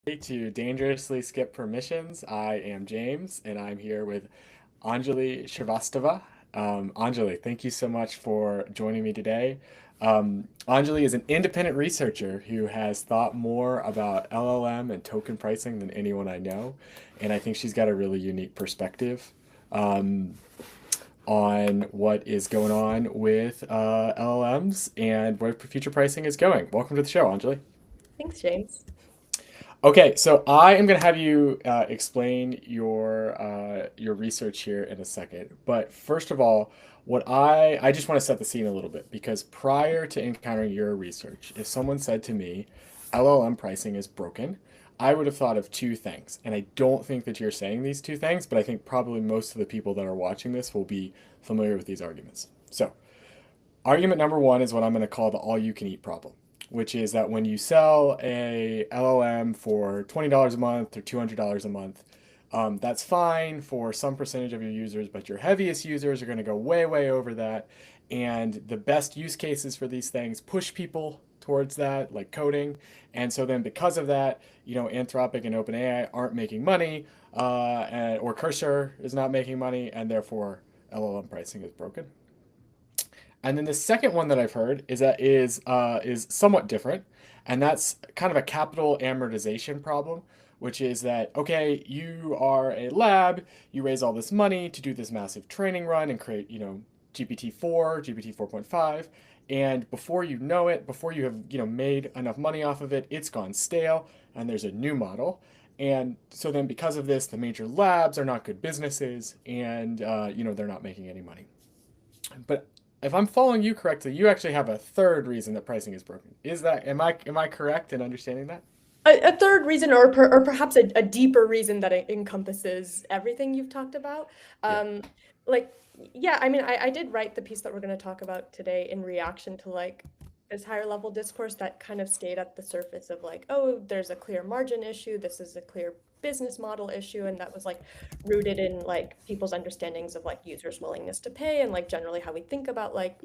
To Dangerously Skip Permissions. I am James, and I'm here with Anjali Shrivastava. Anjali, thank you so much for joining me today. Anjali is an independent researcher who has thought more about LLM and token pricing than anyone I know, and I think she's got a really unique perspective um, on what is going on with LLMs and where future pricing is going. Welcome to the show, Anjali. Thanks, James. Okay, so I am going to have you explain your research here in a second. But first of all, what I just want to set the scene a little bit because prior to encountering your research, if someone said to me, LLM pricing is broken, I would have thought of two things. And I don't think that you're saying these two things, but I think probably most of the people that are watching this will be familiar with these arguments. So, argument number one is what I'm going to call the all you can eat problem, which is that when you sell a LLM for $20 a month or $200 a month, that's fine for some percentage of your users, but your heaviest users are going to go way, way over that. And the best use cases for these things push people towards that, like coding. And so then because of that, Anthropic and OpenAI aren't making money, or Cursor is not making money, and therefore LLM pricing is broken. And then the second one that I've heard is somewhat different, and that's kind of a capital amortization problem, which is that okay, you are a lab, you raise all this money to do this massive training run and create, GPT-4, GPT 4.5, and before you know it, before you have, made enough money off of it, it's gone stale, and there's a new model. And so then because of this, the major labs are not good businesses, and they're not making any money. But if I'm following you correctly, you actually have a third reason that pricing is broken. Is that am I correct in understanding that? A third reason, or perhaps a deeper reason that it encompasses everything you've talked about. Yeah. Um, like, yeah, I mean, I did write the piece that we're going to talk about today in reaction to like this higher level discourse that kind of stayed at the surface of like, oh, there's a clear margin issue. This is a clear business model issue. And that was like rooted in like people's understandings of like users' willingness to pay and like generally how we think about like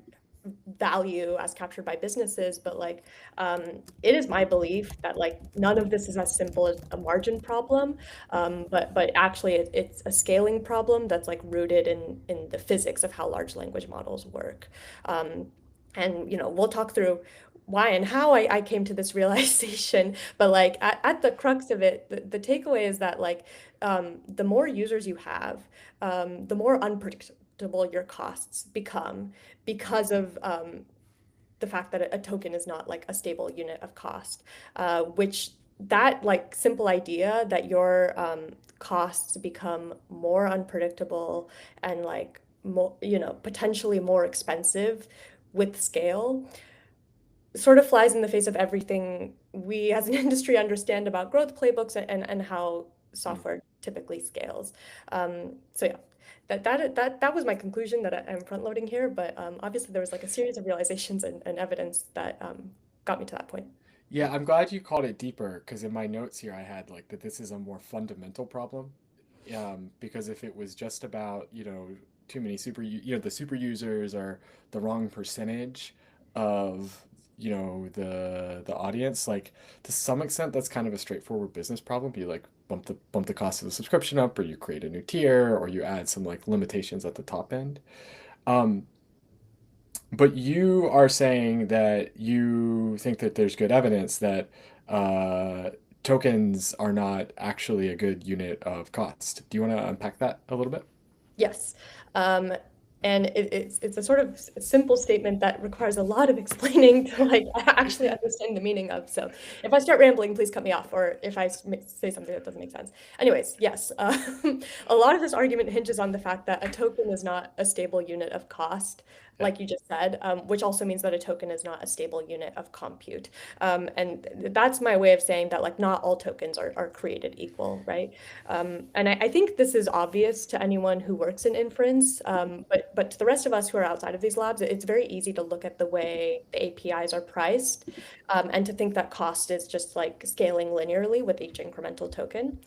value as captured by businesses. But like it is my belief that like none of this is as simple as a margin problem, but actually it's a scaling problem that's like rooted in the physics of how large language models work. And we'll talk through why and how I came to this realization. But like at the crux of it, the takeaway is that like the more users you have, the more unpredictable your costs become because of the fact that a token is not like a stable unit of cost, which that like simple idea that your costs become more unpredictable and like more, potentially more expensive with scale sort of flies in the face of everything we as an industry understand about growth playbooks and how Mm. software typically scales. So yeah, that was my conclusion that I'm front loading here, but obviously there was like a series of realizations and evidence that got me to that point. Yeah, I'm glad you called it deeper because in my notes here I had like that this is a more fundamental problem. Because if it was just about, too many the super users are the wrong percentage of, the audience, like to some extent that's kind of a straightforward business problem. You like bump the cost of the subscription up, or you create a new tier, or you add some like limitations at the top end. Um, but you are saying that you think that there's good evidence that uh, tokens are not actually a good unit of cost. Do you want to unpack that a little bit? Yes. Um, and it's a sort of simple statement that requires a lot of explaining to like actually understand the meaning of. So if I start rambling, please cut me off, or if I say something that doesn't make sense. Anyways, yes, a lot of this argument hinges on the fact that a token is not a stable unit of cost, Yeah. like you just said, which also means that a token is not a stable unit of compute. And that's my way of saying that like not all tokens are created equal, right? And I think this is obvious to anyone who works in inference, but to the rest of us who are outside of these labs, it's very easy to look at the way the APIs are priced, and to think that cost is just like scaling linearly with each incremental token,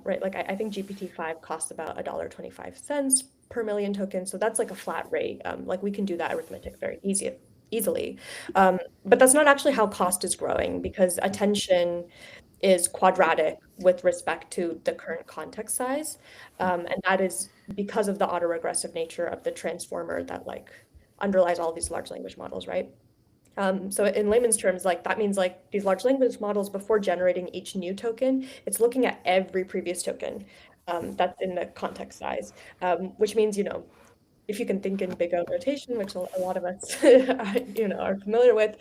right? Like I think GPT-5 costs about $1.25 per million tokens, so that's like a flat rate. Like we can do that arithmetic very easily. But that's not actually how cost is growing because attention is quadratic with respect to the current context size. And that is because of the autoregressive nature of the transformer that like underlies all these large language models, right? So in layman's terms, like that means like these large language models, before generating each new token, it's looking at every previous token that's in the context size, which means, if you can think in big O notation, which a lot of us, are familiar with,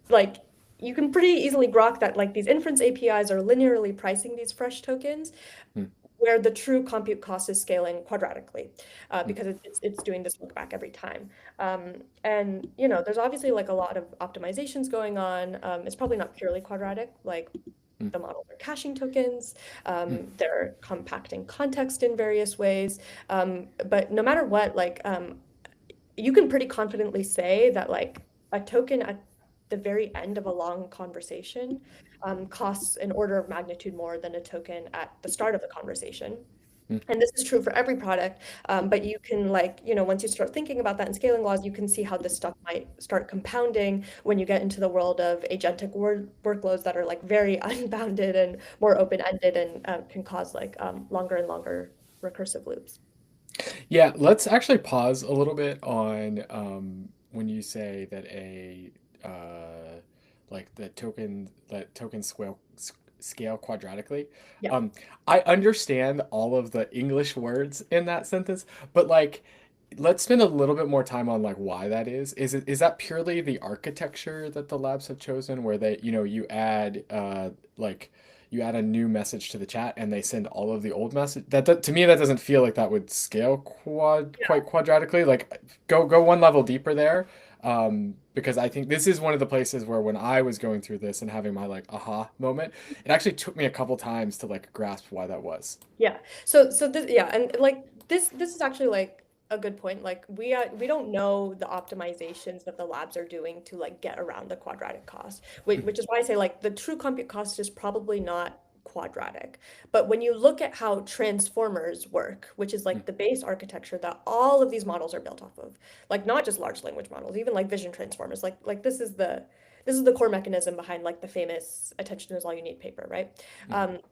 like you can pretty easily grok that like these inference APIs are linearly pricing these fresh tokens, Mm, where the true compute cost is scaling quadratically, mm, because it's doing this look back every time. And there's obviously like a lot of optimizations going on. It's probably not purely quadratic, like mm, the models are caching tokens, mm, they're compacting context in various ways. But no matter what, like you can pretty confidently say that like a token at the very end of a long conversation costs an order of magnitude more than a token at the start of the conversation. mm. And this is true for every product, but you can like, once you start thinking about that in scaling laws, you can see how this stuff might start compounding when you get into the world of agentic workloads that are like very unbounded and more open-ended, and can cause like longer and longer recursive loops. Yeah, let's actually pause a little bit on when you say that like the token scale quadratically. Yeah. Um, I understand all of the English words in that sentence, but like let's spend a little bit more time on like why that is. Is that purely the architecture that the labs have chosen where you add like you add a new message to the chat and they send all of the old message to me that doesn't feel like that would scale quite quadratically, like go one level deeper there, because I think this is one of the places where when I was going through this and having my like aha moment, it actually took me a couple times to like grasp why that was. Yeah. So this, yeah, and like this is actually like a good point. Like we don't know the optimizations that the labs are doing to like get around the quadratic cost, which is why I say like the true compute cost is probably not quadratic. But when you look at how transformers work, which is like the base architecture that all of these models are built off of, like not just large language models, even like vision transformers, like this is the core mechanism behind like the famous attention is all you need paper, right?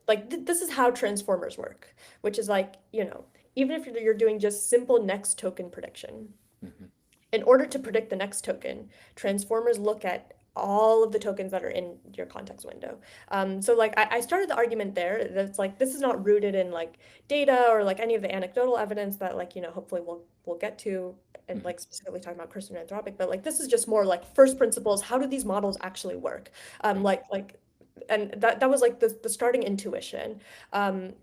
Like this is how transformers work, which is like, even if you're doing just simple next token prediction, in order to predict the next token, transformers look at all of the tokens that are in your context window. So like I started the argument there that's like this is not rooted in like data or like any of the anecdotal evidence that like hopefully we'll get to, and like specifically talking about personal anthropic, but like this is just more like first principles. How do these models actually work? Right. Like and that was like the starting intuition. Um,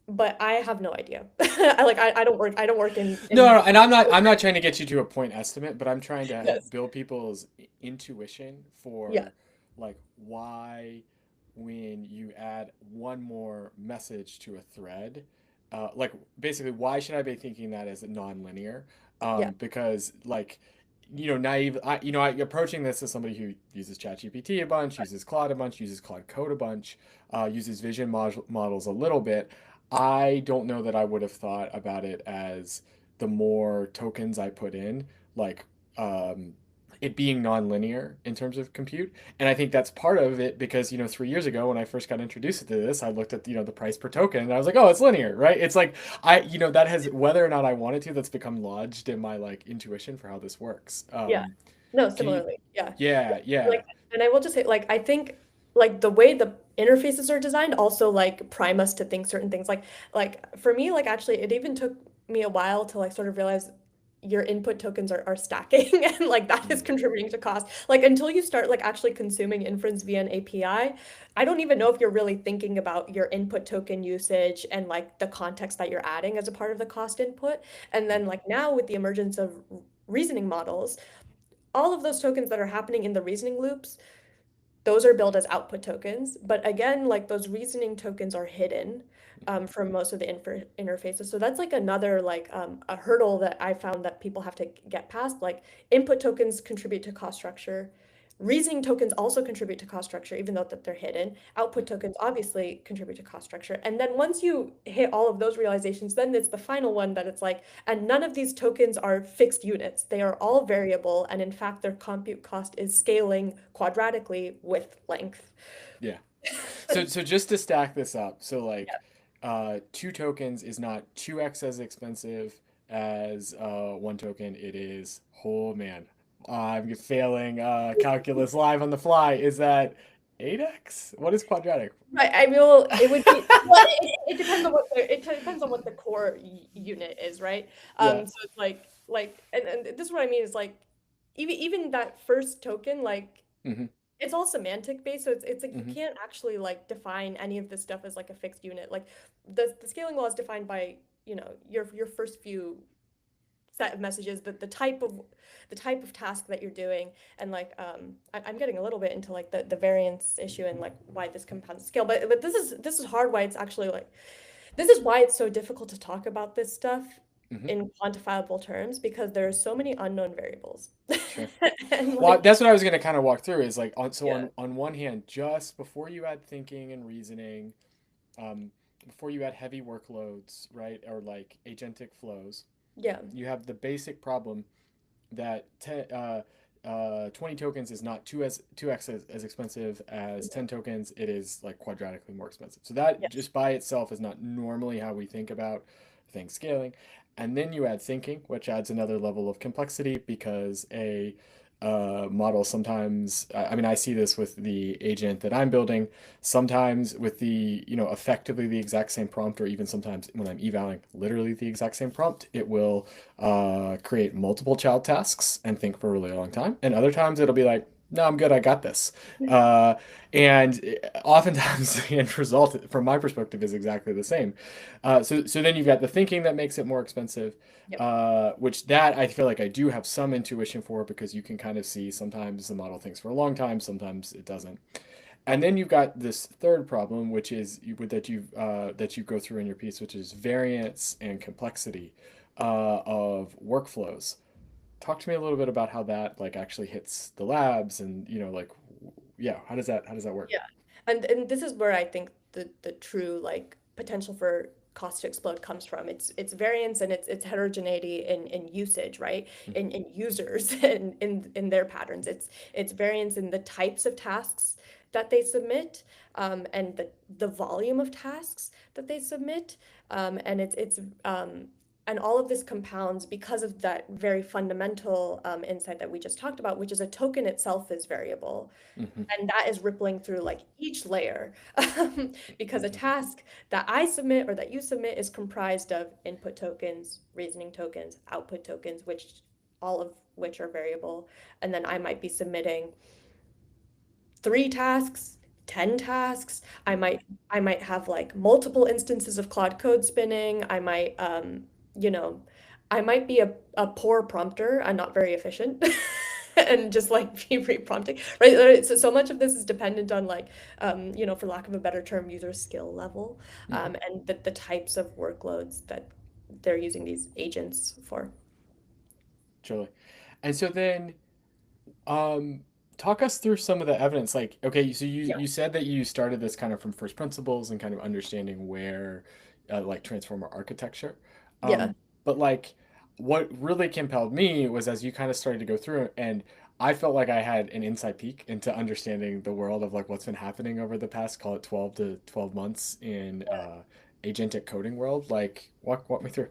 but I have no idea. I don't work No, in no, and I'm not trying to get you to a point estimate, but I'm trying to yes. build people's intuition Yeah. for like why when you add one more message to a thread, like basically why should I be thinking that as non-linear? Yeah. Because like approaching this as somebody who uses ChatGPT a bunch, uses Claude a bunch, uses Claude Code a bunch, uses vision models a little bit. I don't know that I would have thought about it as the more tokens I put in, like um, it being nonlinear in terms of compute. And I think that's part of it because, 3 years ago when I first got introduced to this, I looked at, the price per token and I was like, oh, it's linear, right? It's like, that has, whether or not I wanted to, that's become lodged in my like intuition for how this works. Yeah. No, Can you, similarly. Yeah. Yeah. yeah, yeah. Like, and I will just say, like, I think like the way the interfaces are designed also like prime us to think certain things. Like for me, like actually it even took me a while to like sort of realize your input tokens are stacking and like that is Mm, contributing to cost. Like until you start like actually consuming inference via an I don't even know if you're really thinking about your input token usage and like the context that you're adding as a part of the cost input. And mm, then like now with the emergence of reasoning models, all of those tokens that are happening in the reasoning loops, those are billed as output tokens. But again, like those reasoning tokens are hidden from most of the interfaces. So that's like another like a hurdle that I found that people have to get past. Like input tokens contribute to cost structure. Reasoning tokens also contribute to cost structure, even though that they're hidden. Output tokens obviously contribute to cost structure. And then once you hit all of those realizations, then it's the final one that it's like, and none of these tokens are fixed units. They are all variable. And in fact, their compute cost is scaling quadratically with length. yeah. So just to stack this up, so Yeah. like two tokens is not 2x as expensive as one token. It is, oh man, I'm failing calculus live on the fly. Is that 8x? What is quadratic? Right. I will. It would be. Well, it depends on what it depends on what the core unit is, right? Yeah. So it's and this is what I mean is like, even that first token, like, Hmm. it's all semantic based. So it's like you Hmm. can't actually like define any of this stuff as like a fixed unit. Like the scaling law is defined by, your first few set of messages, the type of task that you're doing, and like I'm getting a little bit into like the variance issue and like why this compounds scale, but this is hard. Why it's actually like this is why it's so difficult to talk about this stuff Hmm. in quantifiable terms, because there are so many unknown variables. Sure. And Well, like, that's what I was going to kind of walk through is like yeah, on one hand, just before you add thinking and reasoning, um, before you add heavy workloads, right, or like agentic flows, yeah, you have the basic problem that 20 tokens is not 2x as expensive as 10 tokens. It is like quadratically more expensive. So that yes, just by itself is not normally how we think about things scaling. And then you add thinking, which adds another level of complexity because a model sometimes, I mean, I see this with the agent that I'm building, sometimes with the, effectively the exact same prompt, or even sometimes when I'm evaling literally the exact same prompt, it will create multiple child tasks and think for a really long time. And other times it'll be like, no, I'm good, I got this. Uh, and oftentimes the end result, from my perspective, is exactly the same. So then you've got the thinking that makes it more expensive, yep, which that I feel like I do have some intuition for because you can kind of see sometimes the model thinks for a long time, sometimes it doesn't. And then you've got this third problem, which is that you go through in your piece, which is variance and complexity of workflows. Talk to me a little bit about how that like actually hits the labs, and like yeah, how does that work? yeah. And this is where I think the true like potential for cost to explode comes from. It's variance and it's heterogeneity in usage, right? Mhm. In users and in their patterns. It's variance in the types of tasks that they submit, and the volume of tasks that they submit. And and all of this compounds because of that very fundamental insight that we just talked about, which is a token itself is variable, Mhm. and that is rippling through like each layer. Because a Mhm. task that I submit or that you submit is comprised of input tokens, reasoning tokens, output tokens, which all of which are variable. And then I might be submitting 3 tasks, 10 tasks. I Mhm. might I might have like multiple instances of Claude Code spinning. You know, I might be a poor prompter and not very efficient. And just like be re-prompting, right? So much of this is dependent on like, for lack of a better term, user skill level, Mhm. and the types of workloads that they're using these agents for. Totally. And so then Um, talk us through some of the evidence. Like, okay, so you Yeah. you said that you started this kind of from first principles and kind of understanding where, like transformer architecture. Yeah. But like, what really compelled me was as you kind of started to go through, and I felt like I had an inside peek into understanding the world of like what's been happening over the past, call it 12 to 12 months in agentic coding world. Like, walk me through.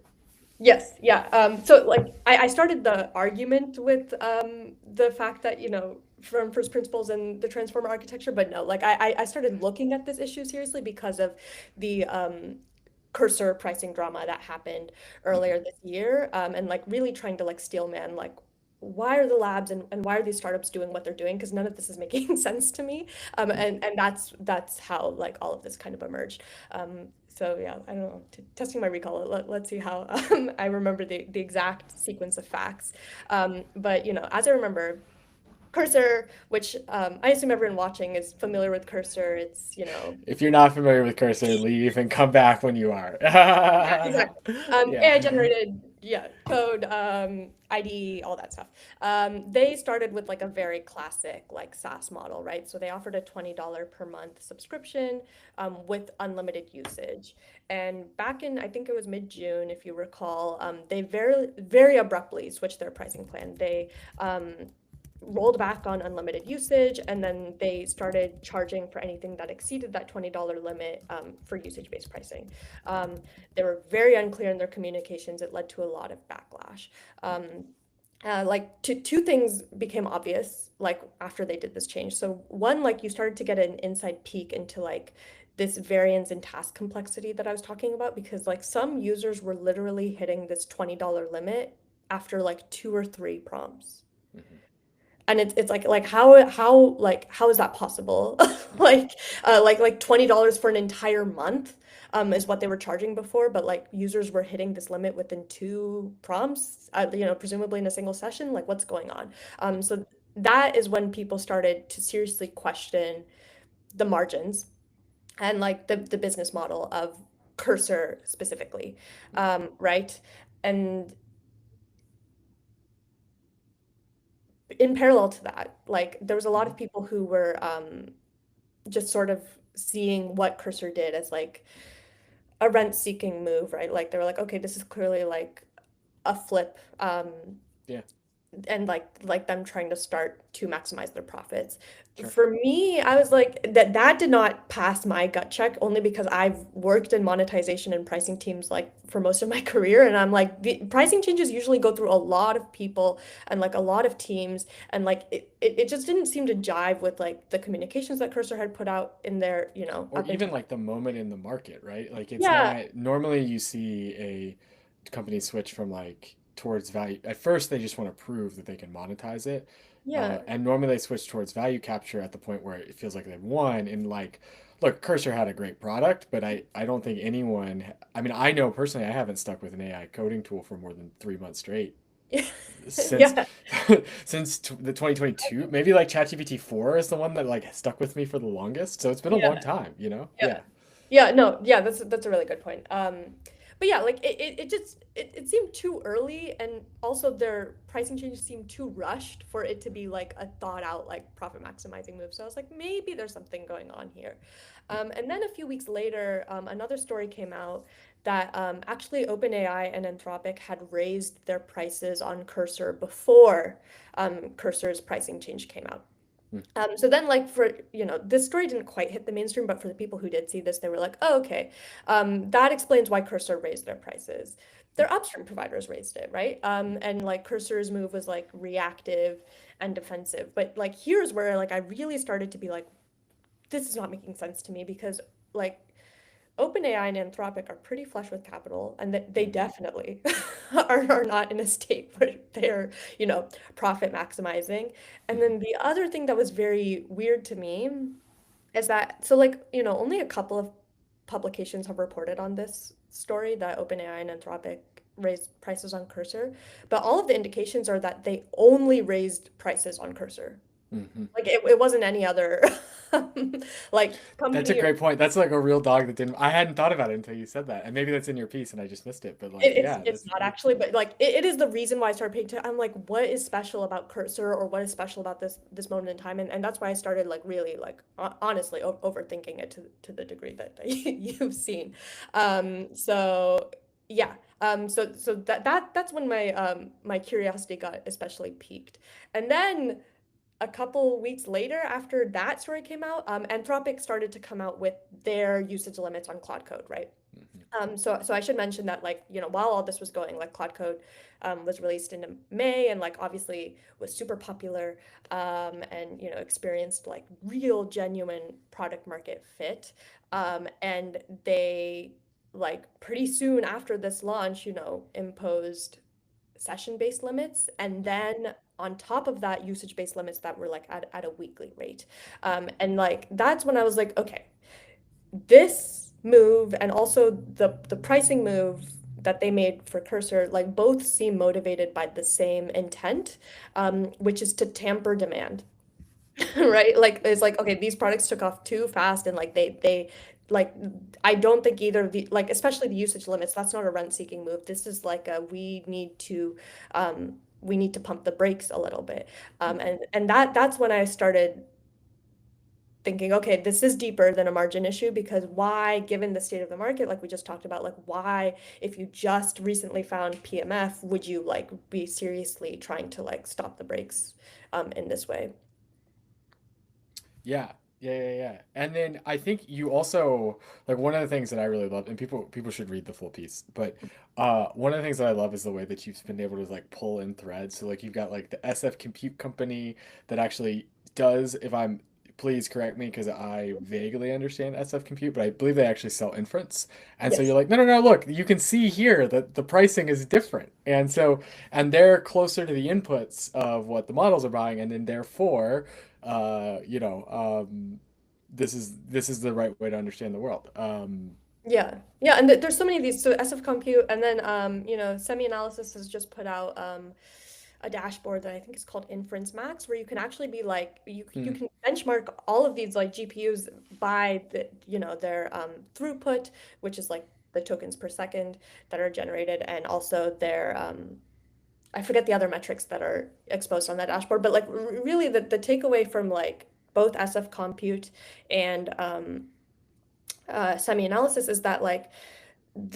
Yes, yeah. So like I started the argument with the fact that, from first principles and the transformer architecture, but no, like I started looking at this issue seriously because of the cursor pricing drama that happened Hmm. earlier this year, and like really trying to like steel man like why are the labs and why are these startups doing what they're doing? Because none of this is making sense to me. And that's how like all of this kind of emerged. So yeah, I don't know. Testing my recall. Let's see how I remember the exact sequence of facts. But as I remember, Cursor, which I assume everyone watching is familiar with Cursor. It's If you're not familiar with Cursor, leave and come back when you are. yeah, exactly. Yeah. AI generated, yeah, code, ID, all that stuff. They started with like a very classic like SaaS model, right? So they offered a $20 per month subscription, with unlimited usage. And back in, I think it was mid-June, if you recall, they very, very abruptly switched their pricing plan. Um, rolled back on unlimited usage, and then they started charging for anything that exceeded that $20 limit for usage-based pricing. They were very unclear in their communications. It led to a lot of backlash. Like two things became obvious like after they did this change. So one, like you started to get an inside peek into like this variance in task complexity that I was talking about, because like some users were literally hitting this $20 limit after like two or three prompts. Hmm. And it's like how is that possible? Hmm. Like $20 for an entire month is what they were charging before, but like users were hitting this limit within two prompts, presumably in a single session. Like what's going on? So that is when people started to seriously question the margins and like the business model of Cursor specifically, right? And in parallel to that, like there was a lot Hmm. of people who were just sort of seeing what Cursor did as like a rent-seeking move, right? Like they were like, okay, this is clearly like a flip, Yeah, and like them trying to start to maximize their profits. sure. For me, I was like that did not pass my gut check, only because I've worked in monetization and pricing teams like for most of my career, and I'm like the pricing changes usually go through a lot of people and like a lot of teams, and like it just didn't seem to jive with like the communications that Cursor had put out in their, Or up until even like the moment in the market, right? Like it's yeah, not normally you see a company switch from like towards value. At first, they just want to prove that they can monetize it. yeah. And normally they switch towards value capture at the point where it feels like they've won. And like, look, Cursor had a great product, but I don't think anyone, I mean, I know personally, I haven't stuck with an AI coding tool for more than 3 months straight since Yeah. the 2022. Maybe like ChatGPT 4 is the one that like stuck with me for the longest. So it's been a long Yeah. time, you know? Yeah. Yeah. Yeah, no, yeah, that's a really good point. But yeah, like it seemed too early, and also their pricing changes seemed too rushed for it to be like a thought out like profit maximizing move. So I was like, maybe there's something going on here. And then a few weeks later, another story came out that actually OpenAI and Anthropic had raised their prices on Cursor before Cursor's pricing change came out. Mm. So then, like for this story didn't quite hit the mainstream, but for the people who did see this, they were like, "Oh, okay, that explains why Cursor raised their prices. Their upstream providers raised it, right? And like Cursor's move was like reactive and defensive. But like here's where like I really started to be like, this is not making sense to me, because like OpenAI and Anthropic are pretty flush with capital, and that they Hmm. definitely are not in a state where they're, profit maximizing. And Hmm. then the other thing that was very weird to me is that, so like, only a couple of publications have reported on this story that OpenAI and Anthropic raised prices on Cursor, but all of the indications are that they only raised prices on Cursor. Hmm. Like it wasn't any other like That's a company. great point. That's like a real dog that didn't. I hadn't thought about it until you said that, and maybe that's in your piece and I just missed it. But like, yeah, It's that's not great. actually, but like it is the reason why I started paying attention. I'm like, what is special about Cursor, or what is special about this moment in time? And that's why I started like really like honestly overthinking it to the degree that you've seen. So yeah. So that's when my curiosity got especially piqued. And then a couple weeks later, after that story came out, Anthropic started to come out with their usage limits on Cloud Code, right? Hmm. So I should mention that, like, while all this was going, like Cloud Code was released in May, and like obviously was super popular, and experienced like real genuine product market fit. And they like pretty soon after this launch, imposed session-based limits, and then on top of that, usage-based limits that were like at a weekly rate. And like that's when I was like, okay, this move and also the pricing move that they made for Cursor, like both seem motivated by the same intent, which is to tamper demand. Right? Like it's like, okay, these products took off too fast, and like they like I don't think either of the, like especially the usage limits, that's not a rent seeking move. This is like a we need to pump the brakes a little bit. And that's when I started thinking, okay, this is deeper than a margin issue because why, given the state of the market, like we just talked about, like why, if you just recently found PMF, would you like be seriously trying to like stop the brakes in this way? Yeah. Yeah. And then I think you also like one of the things that I really love, and people should read the full piece, but one of the things that I love is the way that you've been able to like pull in threads. So like you've got like the SF Compute company that actually does, if I'm please correct me because I vaguely understand SF Compute, but I believe they actually sell inference. And so you're Yes. like, no, look, you can see here that the pricing is different. And so and they're closer to the inputs of what the models are buying, and then therefore you know, this is the right way to understand the world. Yeah. Yeah, and there's so many of these. So SF Compute, and then Semi-Analysis has just put out a dashboard that I think is called Inference Max, where you can actually be like you Mm, can benchmark all of these like GPUs by their throughput, which is like the tokens per second that are generated, and also their I forget the other metrics that are exposed on that dashboard, but like really the takeaway from like both SF Compute and semi-analysis is that like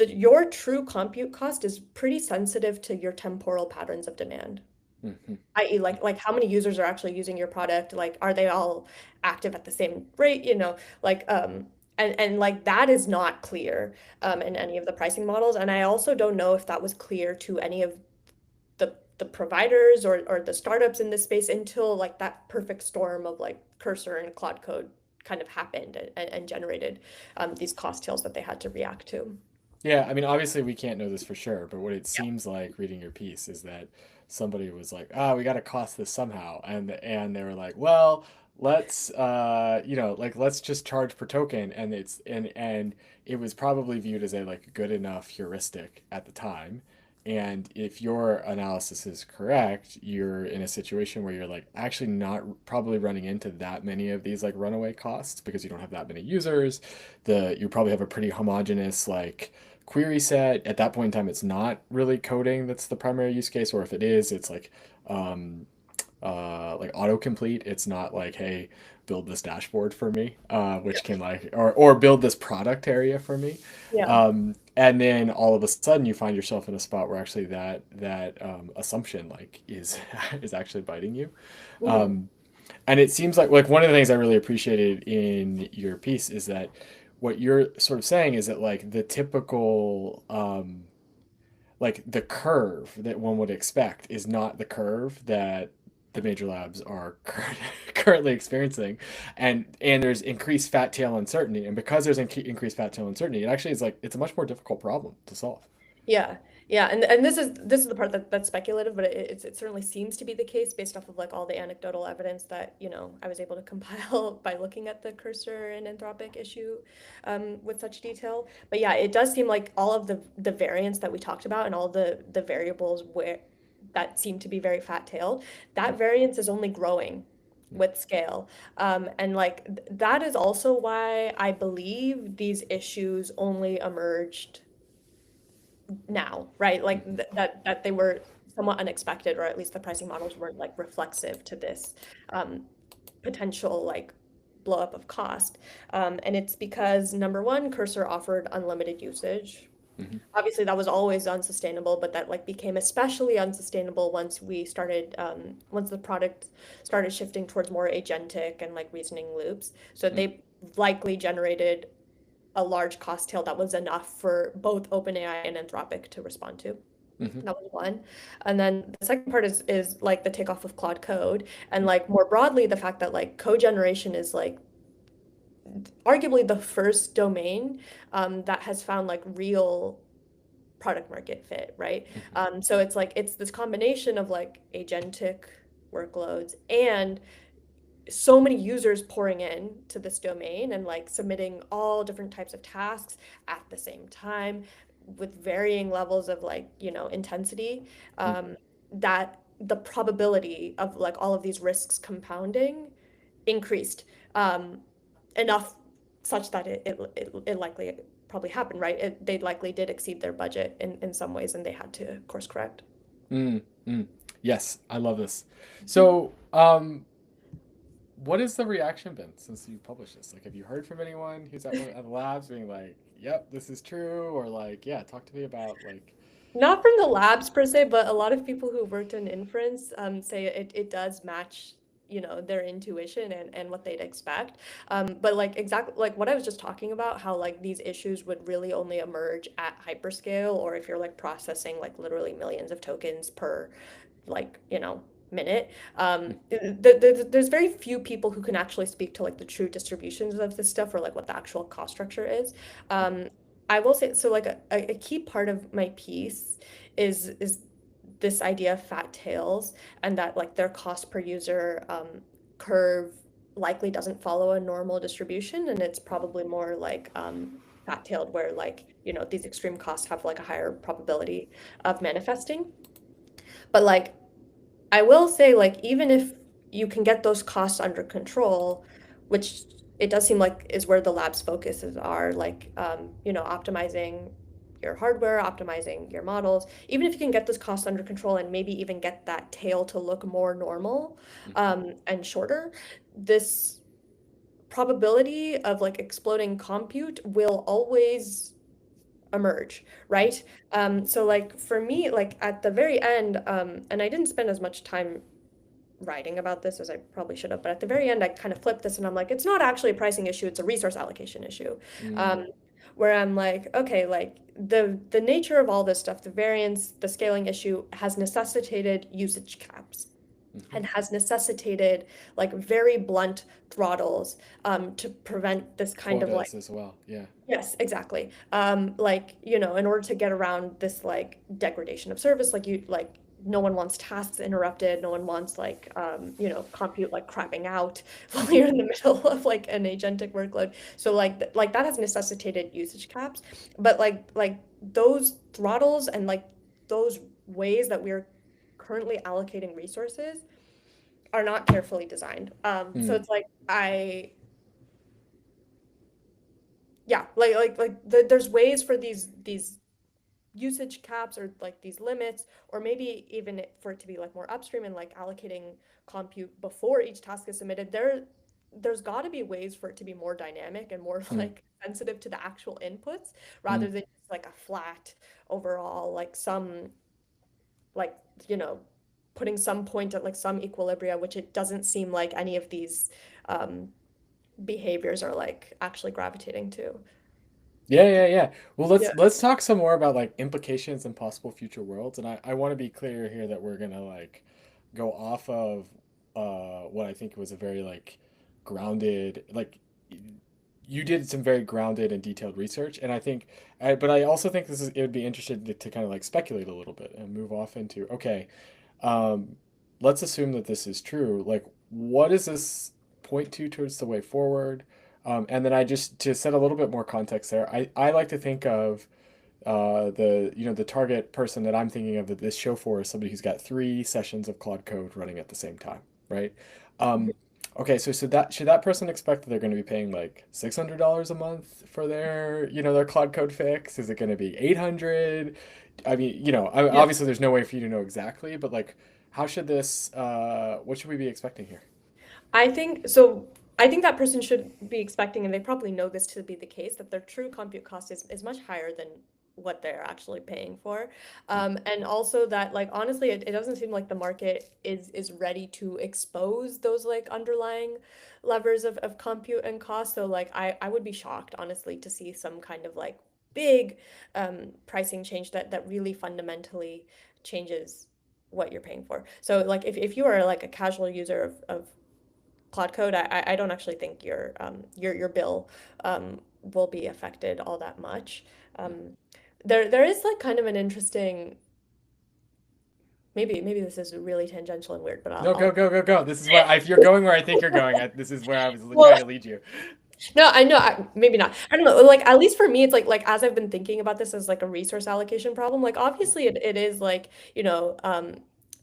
your true compute cost is pretty sensitive to your temporal patterns of demand, mhm, i.e. like how many users are actually using your product, like are they all active at the same rate, like and like that is not clear in any of the pricing models, and I also don't know if that was clear to any of the providers or the startups in this space until like that perfect storm of like Cursor and Claude Code kind of happened and generated these cost tails that they had to react to. Yeah, I mean, obviously we can't know this for sure, but what it seems like reading your piece is that somebody was like, "Ah, we got to cost this somehow," and they were like, "Well, let's like let's just charge per token," and and it was probably viewed as a like good enough heuristic at the time. And if your analysis is correct, you're in a situation where you're like actually not probably running into that many of these like runaway costs because you don't have that many users. You probably have a pretty homogeneous like query set. At that point in time, it's not really coding that's the primary use case, or if it is, it's um, like autocomplete. It's not like, hey, build this dashboard for me, which can like, or build this product area for me. Yeah. And then all of a sudden you find yourself in a spot where actually that assumption like is is actually biting you. Mhm. Um, and it seems like one of the things I really appreciated in your piece is that what you're sort of saying is that like the typical like the curve that one would expect is not the curve that the major labs are currently experiencing, and there's increased fat tail uncertainty, and because there's increased fat tail uncertainty, it actually is like it's a much more difficult problem to solve. Yeah, yeah, and this is the part that's speculative, but it certainly seems to be the case based off of like all the anecdotal evidence that I was able to compile by looking at the Cursor and Anthropic issue with such detail. But yeah, it does seem like all of the variance that we talked about and all the variables where that seem to be very fat-tailed, that variance is only growing with scale. And like that is also why I believe these issues only emerged now, right? Like Mhm, that they were somewhat unexpected, or at least the pricing models weren't like reflexive to this um, potential like blow up of cost. And it's because number one, Cursor offered unlimited usage. mhm, Obviously, that was always unsustainable, but that like became especially unsustainable once we started, once the product started shifting towards more agentic and like reasoning loops. So mhm, they likely generated a large cost tail that was enough for both OpenAI and Anthropic to respond to. mhm, That was one. And then the second part is like the takeoff of Claude Code. And like more broadly, the fact that like code generation is like arguably the first domain that has found like real product market fit, right? mhm, So it's like it's this combination of like agentic workloads and so many users pouring in to this domain and like submitting all different types of tasks at the same time with varying levels of like intensity, mhm, that the probability of like all of these risks compounding increased enough such that it likely probably happened, right? They likely did exceed their budget in some ways and they had to course correct. mm, mm. Yes, I love this. So, what has the reaction been since you published this? Like, have you heard from anyone who's at one of the labs being like, "Yep, this is true," or like, "Yeah, talk to me about like." Not from the labs per se, but a lot of people who worked in inference say it does match, their intuition and what they'd expect. But like exactly like what I was just talking about, how like these issues would really only emerge at hyperscale, or if you're like processing like literally millions of tokens per like, minute. There's very few people who can actually speak to like the true distributions of this stuff or like what the actual cost structure is. Um, I will say so like a key part of my piece is this idea of fat tails and that like their cost per user curve likely doesn't follow a normal distribution, and it's probably more like fat-tailed where like these extreme costs have like a higher probability of manifesting. But like I will say, like, even if you can get those costs under control, which it does seem like is where the lab's focuses are, like, optimizing your hardware, optimizing your models, even if you can get those costs under control and maybe even get that tail to look more normal, Mhm. and shorter, this probability of like exploding compute will always emerge, right? So like for me, like at the very end, and I didn't spend as much time writing about this as I probably should have, but at the very end, I kind of flipped this and I'm like, it's not actually a pricing issue, it's a resource allocation issue. Mm, Um, where I'm like, okay, like the nature of all this stuff, the variance, the scaling issue has necessitated usage caps mhm. and has necessitated like very blunt throttles to prevent this kind of like Quotas as well. Yeah. yes, exactly. Like, in order to get around this like degradation of service, like no one wants tasks interrupted, no one wants like compute like crapping out while Mhm. you're in the middle of like an agentic workload. So like like that has necessitated usage caps. But like those throttles and like those ways that we're currently allocating resources are not carefully designed. So Mm. it's like yeah, there's ways for these usage caps or like these limits, or maybe even for it to be like more upstream and like allocating compute before each task is submitted. There's got to be ways for it to be more dynamic and more Mm. like sensitive to the actual inputs rather Mm. than just like a flat overall like some like you know putting some point at like some equilibria, which it doesn't seem like any of these um, behaviors are like actually gravitating to. Yeah, yeah, yeah. Well, Yeah. let's talk some more about like implications and possible future worlds. And I want to be clear here that we're gonna like go off of what I think was a very like grounded like you did some very grounded and detailed research, and I think but I also think this is it would be interesting to kind of like speculate a little bit and move off into okay, um, let's assume that this is true. Like, what does this point to towards the way forward? And then I just to set a little bit more context there, I like to think of the the target person that I'm thinking of that this show for is somebody who's got 3 sessions of Claude Code running at the same time, right? Mhm. Okay, so that should that person expect that they're going to be paying like $600 a month for their their Claude Code fix? Is it going to be 800? I mean, Yeah. obviously there's no way for you to know exactly, but like, how should this? What should we be expecting here? I think so. I think that person should be expecting, and they probably know this to be the case, that their true compute cost is much higher than what they're actually paying for. Mm, And also that, like, honestly, it doesn't seem like the market is ready to expose those like underlying levers of compute and cost. So like I would be shocked, honestly, to see some kind of like big pricing change that really fundamentally changes what you're paying for. So like if you are like a casual user of Cloud Code, I don't actually think your bill will be affected all that much. mm. Um, there is like kind of an interesting maybe this is really tangential and weird, but No, go, I'll go, go, go. This is where if you're going where I think you're going, this is where I was well trying to lead you. no, I know. Maybe not. I don't know. Like at least for me, it's like as I've been thinking about this as like a resource allocation problem. Like obviously, it is like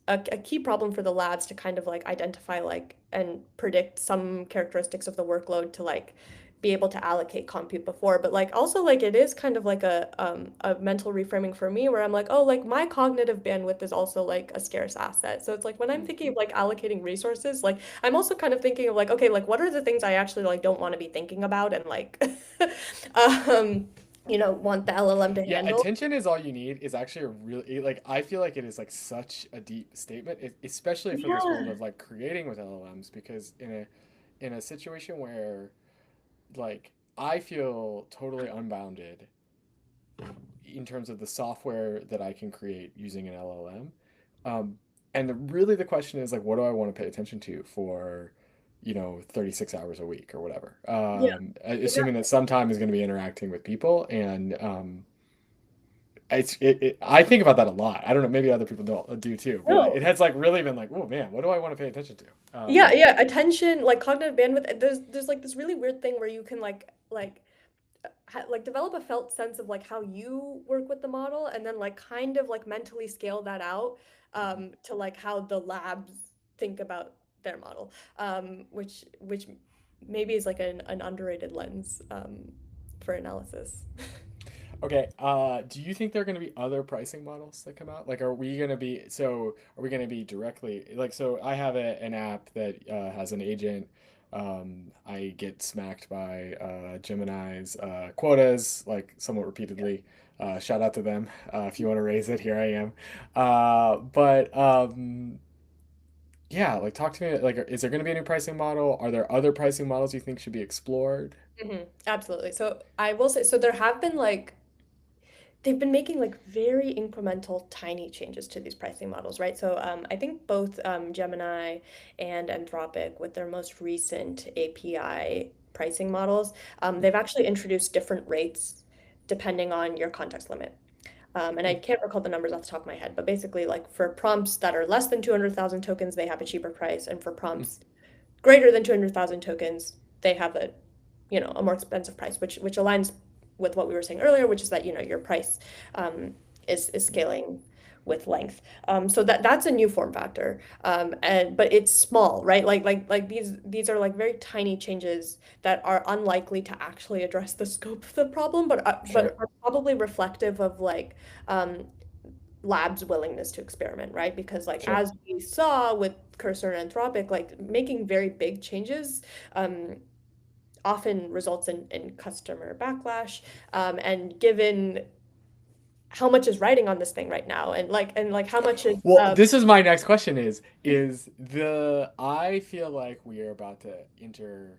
a key problem for the labs to kind of like identify like and predict some characteristics of the workload to like be able to allocate compute before. But like also like it is kind of like a mental reframing for me where I'm like, oh, like my cognitive bandwidth is also like a scarce asset. So it's like when I'm thinking of like allocating resources, like I'm also kind of thinking of like, okay, like what are the things I actually like don't want to be thinking about and like um want the LLM to Yeah, handle. attention is all you need is actually a really like I feel like it is like such a deep statement, especially for this world Yeah. of like creating with LLMs because in a situation where like I feel totally unbounded in terms of the software that I can create using an LLM. Um, and really the question is like, what do I want to pay attention to for, 36 hours a week or whatever? Yeah. Assuming that some time is going to be interacting with people. And I think about that a lot. I don't know, maybe other people don't do too, but No. it has like really been like, oh man, what do I want to pay attention to? Yeah, yeah, attention, like cognitive bandwidth. There's like this really weird thing where you can like develop a felt sense of like how you work with the model and then like kind of like mentally scale that out Mhm. to like how the labs think about their model, which maybe is like an underrated lens for analysis. Okay, do you think there are going to be other pricing models that come out? Like, are we going to be directly, like, so I have an app that has an agent. I get smacked by Gemini's quotas, like, somewhat repeatedly. Shout out to them. If you want to raise it, here I am. But yeah, like, talk to me. Like, is there going to be a new pricing model? Are there other pricing models you think should be explored? Absolutely. So I will say, so there have been like they've been making like very incremental, tiny changes to these pricing models, right? So I think both Gemini and Anthropic, with their most recent API pricing models, they've actually introduced different rates depending on your context limit. And I can't recall the numbers off the top of my head, but basically, like for prompts that are less than 200,000 tokens, they have a cheaper price, and for prompts greater than 200,000 tokens, they have a more expensive price, which aligns with what we were saying earlier, which is that, your price um, is scaling with length. So that's a new form factor. But it's small, right? Like these are like very tiny changes that are unlikely to actually address the scope of the problem, but Sure, are probably reflective of like um, labs' willingness to experiment, right? Because like sure. as we saw with Cursor and Anthropic, like making very big changes um, often results in customer backlash. And given how much is riding on this thing right now, and like how much is Well, this is my next question is the I feel like we are about to enter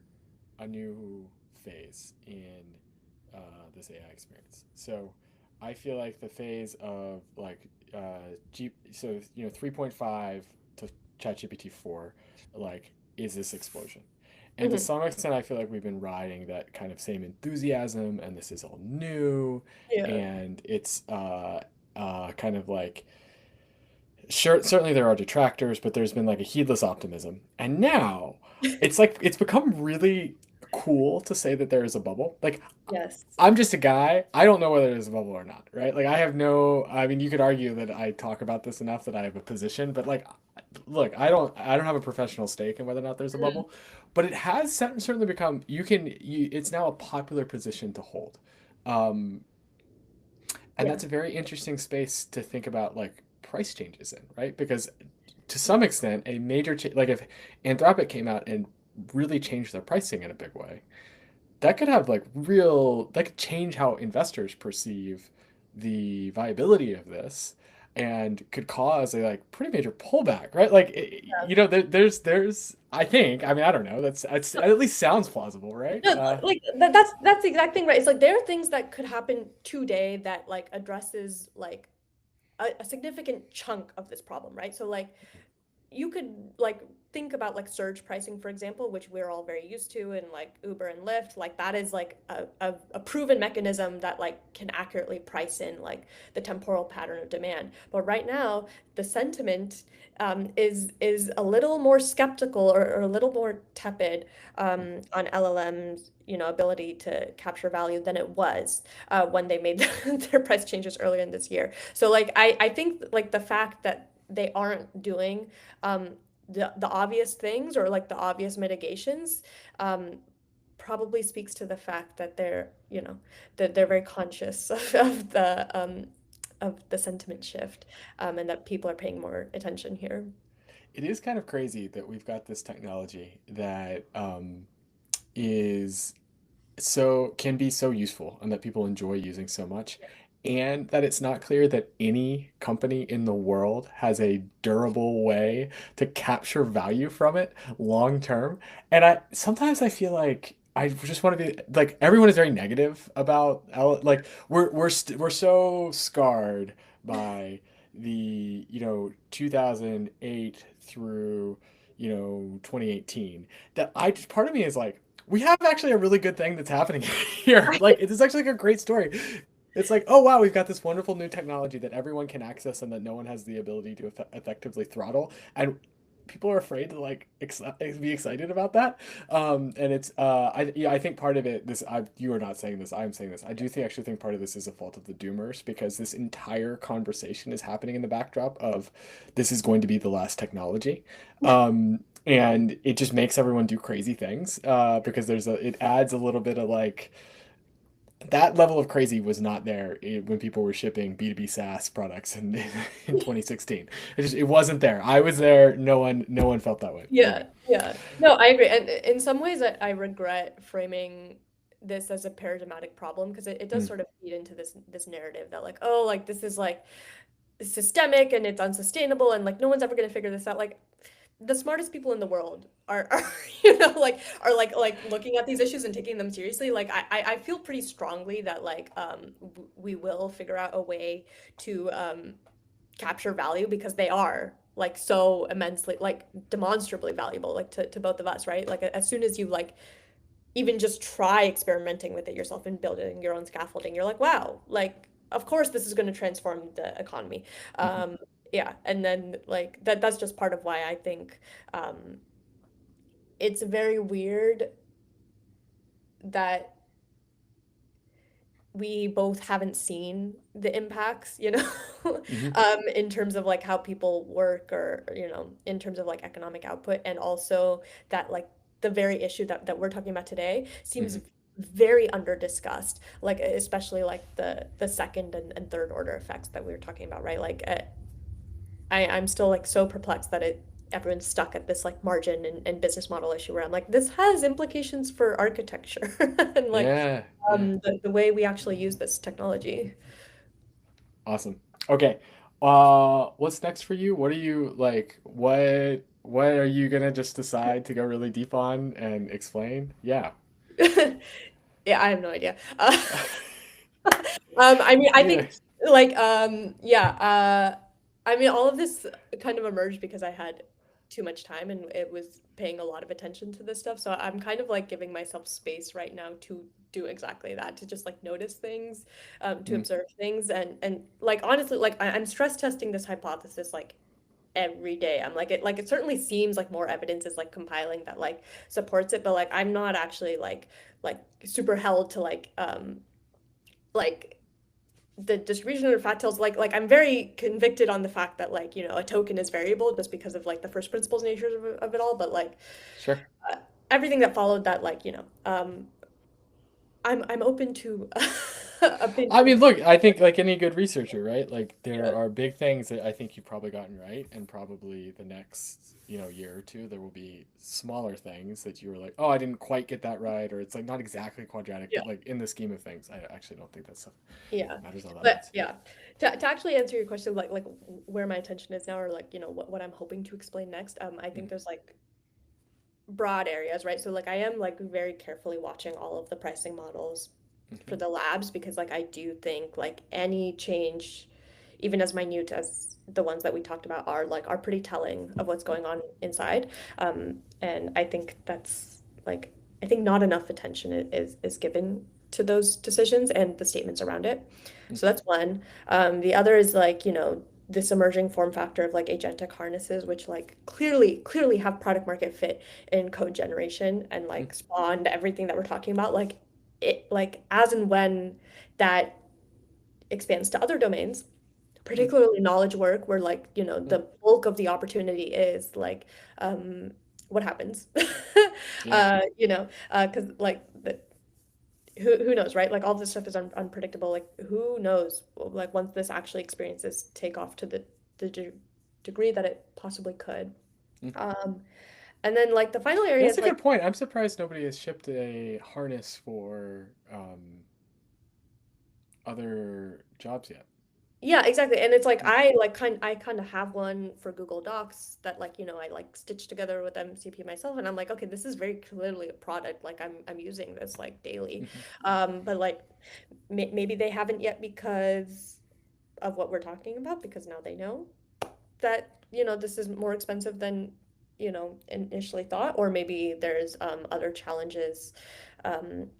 a new phase in this AI experience. So I feel like the phase of like so 3.5 to ChatGPT 4 like is this explosion. And to Mhm. some extent, I feel like we've been riding that kind of same enthusiasm, and this is all new, Yeah. and it's kind of like sure, certainly there are detractors, but there's been like a heedless optimism. And now it's like it's become really cool to say that there is a bubble. Like Yes. I'm just a guy. I don't know whether there's a bubble or not, right? Like I have no I mean you could argue that I talk about this enough that I have a position, but like look, I don't have a professional stake in whether or not there's a Mhm. bubble, but it has certainly become it's now a popular position to hold. Um and Yeah. that's a very interesting space to think about like price changes in, right? Because to some extent, a major like if Anthropic came out and really changed their pricing in a big way, that could have like real that could change how investors perceive the viability of this and could cause a like pretty major pullback, right? Like there's I mean I don't know that's it at least sounds plausible, right? No, like that's the exact thing, right? It's like there are things that could happen today that like addresses like a significant chunk of this problem, right? So like you could like think about like surge pricing, for example, which we're all very used to in like Uber and Lyft. Like that is like a proven mechanism that like can accurately price in like the temporal pattern of demand. But right now, the sentiment is a little more skeptical or a little more tepid on LLM's ability to capture value than it was when they made their price changes earlier in this year. So like I think like the fact that they aren't doing um, the obvious things or like the obvious mitigations um, probably speaks to the fact that that they're very conscious of the sentiment shift, and that people are paying more attention here. It is kind of crazy that we've got this technology that is so can be so useful and that people enjoy using so much, and that it's not clear that any company in the world has a durable way to capture value from it long term. And I sometimes I feel like I just want to be like everyone is very negative about like we're so scarred by the 2008 through 2018 that I part of me is like we have actually a really good thing that's happening here. Like it is actually like a great story. It's like, oh wow, we've got this wonderful new technology that everyone can access and that no one has the ability to effectively throttle, and people are afraid to like be excited about that. And it's I think part of it you are not saying this, I'm saying this. I do think actually think part of this is a fault of the doomers because this entire conversation is happening in the backdrop of this is going to be the last technology. And it just makes everyone do crazy things because it adds a little bit of like that level of crazy was not there when people were shipping B2B SaaS products in 2016. It wasn't there. I was there. No one felt that way. Yeah, Anyway. yeah. No, I agree. And in some ways, I regret framing this as a paradigmatic problem because it does Mm, sort of feed into this narrative that like, oh, like this is like systemic and it's unsustainable and like no one's ever going to figure this out. Like the smartest people in the world are like looking at these issues and taking them seriously. Like I feel pretty strongly that like we will figure out a way to capture value because they are like so immensely like demonstrably valuable like to both of us, right? Like as soon as you like even just try experimenting with it yourself and building your own scaffolding, you're like, wow, like of course this is going to transform the economy. mhm, Yeah, and then like that's just part of why I think um it's very weird that we both haven't seen the impacts, mhm, in terms of like how people work or, in terms of like economic output. And also that like the very issue that we're talking about today seems mhm. very under discussed, like especially like the second and third order effects that we were talking about, right? Like I'm still like so perplexed that everyone's stuck at this like margin and business model issue where I'm like, this has implications for architecture and like Yeah, yeah. the way we actually use this technology. Awesome. Okay. What's next for you? What are you like? What are you gonna just decide to go really deep on and explain? Yeah. Yeah, I have no idea. I mean, I Yeah. think like yeah, I mean all of this kind of emerged because I had too much time and it was paying a lot of attention to this stuff. So I'm kind of like giving myself space right now to do exactly that, to just like notice things, to Mm, observe things and like honestly, like I'm stress testing this hypothesis like every day. I'm like it certainly seems like more evidence is like compiling that like supports it, but like I'm not actually like super held to like the distribution of fat tails. Like I'm very convicted on the fact that like a token is variable just because of like the first principles nature of it all, but like sure. uh, everything that followed that, like I'm open to I opinions. mean, look, I think like any good researcher, right? Like there are big things that I think you've probably gotten right, and probably the next, year or two, there will be smaller things that you were like, oh, I didn't quite get that right, or it's like not exactly quadratic, Yeah, but like in the scheme of things, I actually don't think that stuff yeah, matters all that but much. yeah, to actually answer your question, like where my attention is now, or like what I'm hoping to explain next, I think Mm, there's like broad areas, right? So like I am like very carefully watching all of the pricing models mhm, for the labs because like I do think like any change, even as minute as the ones that we talked about are pretty telling of what's going on inside. And I think that's like I think not enough attention is given to those decisions and the statements around it. So mhm, that's one. The other is like, this emerging form factor of like agentic harnesses, which like clearly have product market fit in code generation and mhm, like spawned everything that we're talking about. Like it like as and when that expands to other domains, mhm, particularly knowledge work, where like, mhm, the bulk of the opportunity is like um what happens? Yeah. You know, because like who knows, right? Like all this stuff is unpredictable. Like who knows? Like once this actually experiences take off to the degree that it possibly could. Mm. Um, and then like the final area That's is a like good point. I'm surprised nobody has shipped a harness for other jobs yet. yeah, exactly. And it's like Mm. I kind of have one for Google Docs that like, you know, I like stitch together with MCP myself and I'm like, okay, this is very clearly a product. Like I'm using this like daily. Mhm. But like maybe they haven't yet because of what we're talking about because now they know that, you know, this is more expensive than, you know, initially thought or maybe there's other challenges um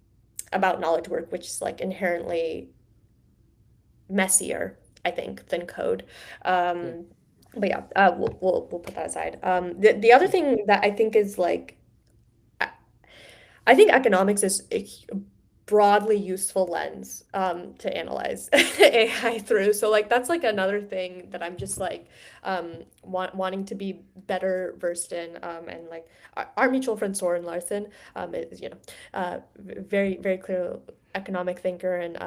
about knowledge work which is like inherently messier, I think, than code. Yeah. But yeah, we'll put that aside. The other Mm. thing that I think is like I think economics is a broadly useful lens to analyze AI through. So like that's like another thing that I'm just like wanting to be better versed in. And like our mutual friend Soren Larson is you know very clear economic thinker and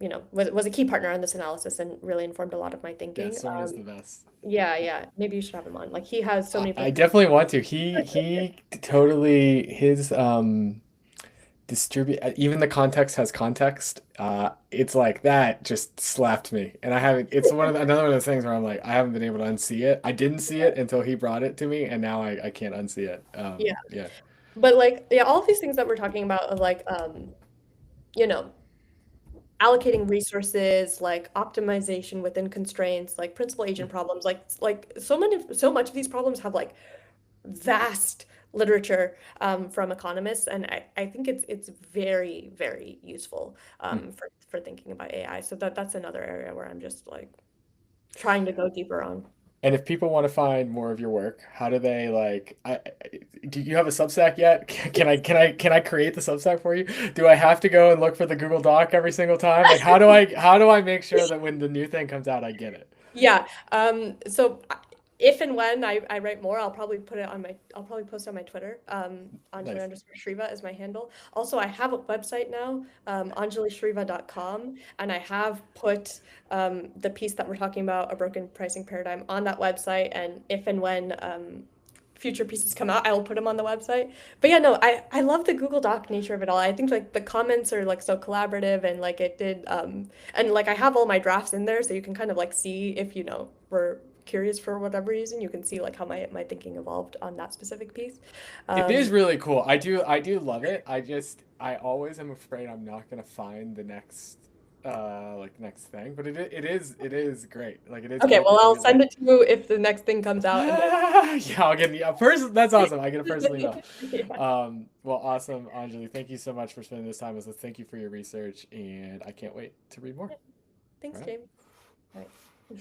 you know was a key partner on this analysis and really informed a lot of my Yeah, thinking. Soren is the best. Yeah, maybe you should have him on. Like he has so many I perspectives. definitely want to. He totally his distribute even the context has context. It's like that just slapped me. And I haven't it's another one of those things where I'm like I haven't been able to unsee it. I didn't see it until he brought it to me and now I can't unsee it. Yeah. Yeah. But like, yeah, all of these things that we're talking about of like, you know, allocating resources, like optimization within constraints, like principal Mm. agent problems, like so much of these problems have like vast literature from economists, and I think it's very useful Mm. for thinking about AI. So that's another area where I'm just like trying to go deeper on. And if people want to find more of your work, how do they do you have a Substack yet? Can I create the Substack for you? Do I have to go and look for the Google Doc every single time? Like how do I make sure that when the new thing comes out I get it? Yeah. So if and when I write more, I'll probably post it on my Twitter. Anjali Nice. underscore Shriva is my handle. Also, I have a website now, anjalishriva.com, and I have put the piece that we're talking about, a broken pricing paradigm, on that website. And if and when future pieces come out, I will put them on the website. But yeah, no, I love the Google Doc nature of it all. I think like the comments are like so collaborative and like it did and like I have all my drafts in there so you can kind of like see if you know we're curious for whatever reason, you can see like how my thinking evolved on that specific piece. It is Um really cool. I do love it. I always am afraid I'm not gonna find the next next thing, but it is great. Like it is okay, great well that I'll you send it to you if the next thing comes out and yeah, I'll get yeah, first that's awesome. I get a personal email. then yeah. Well, awesome, Anjali. Thank you so much for spending this time with us. Thank you for your research, and I can't wait to read more. Thanks, All right. James. All right.